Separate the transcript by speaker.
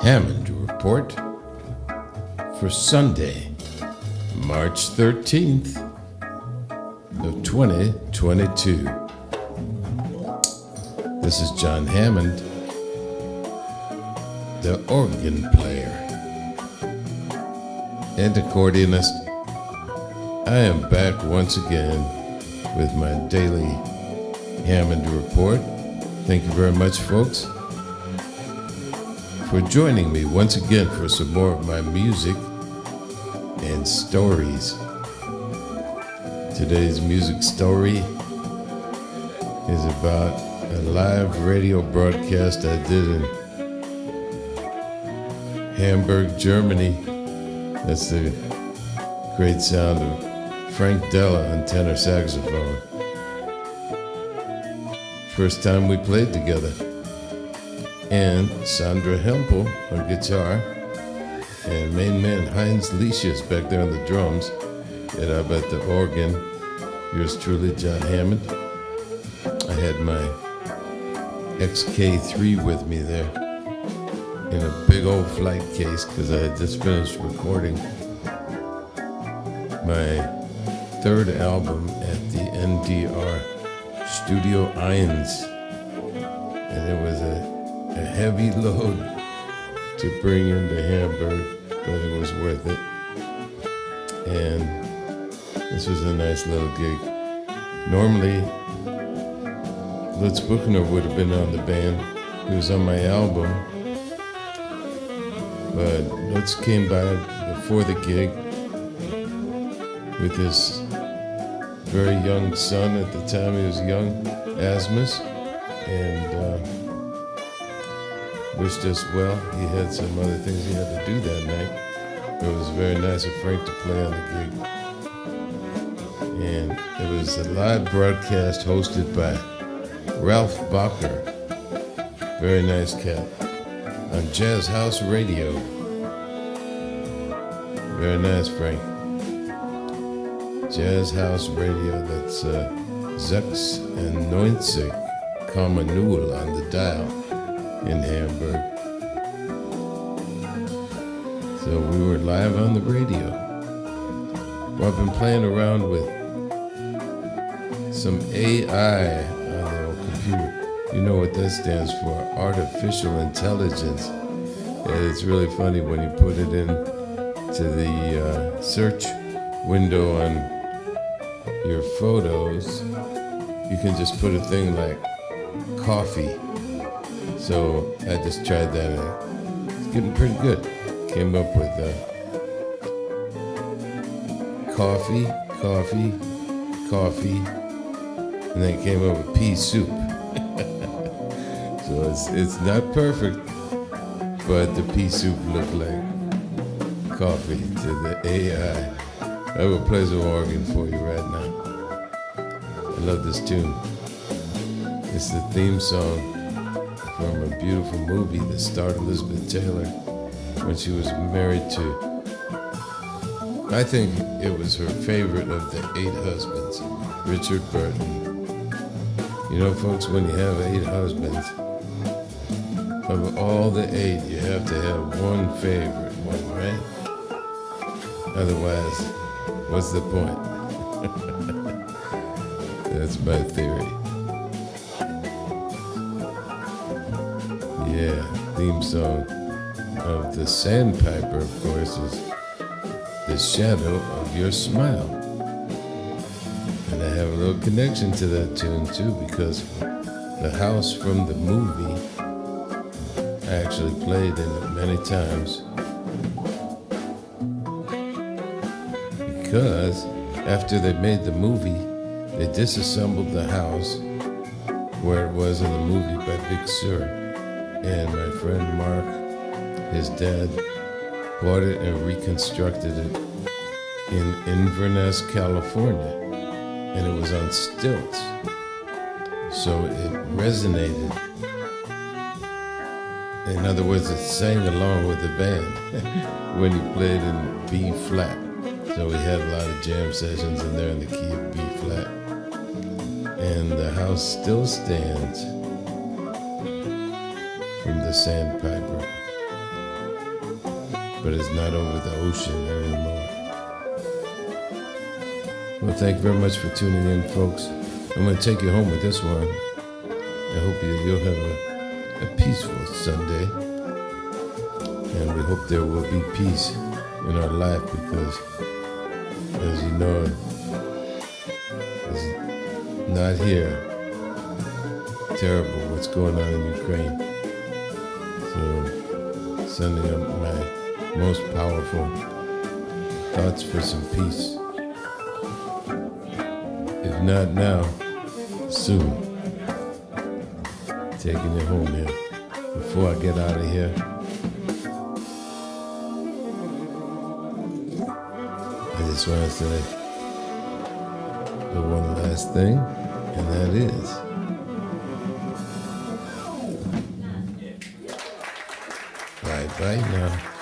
Speaker 1: Hammond Report for Sunday, March 13th of 2022. This is Jon Hammond, the organ player and accordionist. I am back once again with my daily Hammond Report. Thank you very much, folks, for joining me once again for some more of my music and stories. Today's music story is about a live radio broadcast I did in Hamburg, Germany. That's the great sound of Frank Delle on tenor saxophone. First time we played together. And Sandra Hempel on guitar, and main man Heinz Lichius back there on the drums, and I'm at the organ. Yours truly, Jon Hammond. I had my XK-3 with me there in a big old flight case because I had just finished recording my third album at the NDR Studio 1, and it was a heavy load to bring into Hamburg, but it was worth it. And this was a nice little gig. Normally, Lutz Buchner would have been on the band. He was on my album, but Lutz came by before the gig with his very young son. At the time he was young, Asmus, and wished us well. He had some other things he had to do that night. It was very nice of Frank to play on the gig. And it was a live broadcast hosted by Ralf Böcker, very nice cat, on Jazzhaus Radio. Very nice, Frank. Jazzhaus Radio, that's 96,0 on the dial in Hamburg. So we were live on the radio. Well, I've been playing around with some AI on the old computer. You know what that stands for, artificial intelligence. And it's really funny when you put it in to the search window on your photos. You can just put a thing like coffee. So I just tried that and it's getting pretty good. Came up with coffee, and then came up with pea soup. So it's not perfect, but the pea soup looked like coffee to the AI. I will play some organ for you right now. I love this tune. It's the theme song from a beautiful movie that starred Elizabeth Taylor when she was married to, I think it was her favorite of the 8 husbands, Richard Burton. You know, folks, when you have 8 husbands, of all the 8, you have to have one favorite one, right? Otherwise, what's the point? That's my theory. Yeah, theme song of the Sandpiper, of course, is The Shadow of Your Smile. And I have a little connection to that tune too, because the house from the movie, I actually played in it many times. Because after they made the movie, they disassembled the house where it was in the movie by Big Sur. And my friend Mark, his dad, bought it and reconstructed it in Inverness, California. And it was on stilts. So it resonated. In other words, it sang along with the band when he played in B flat. So we had a lot of jam sessions in there in the key of B flat. And the house still stands from the Sandpiper. but it's not over the ocean anymore. Well, thank you very much for tuning in, folks. I'm going to take you home with this one. I hope you'll have a peaceful Sunday. And we hope there will be peace in our life because, as you know, it's not here. Terrible what's going on in Ukraine. So, sending up my most powerful thoughts for some peace. If not now, soon. Taking it home here. Before I get out of here, I just want to say the one last thing, and that is bye now.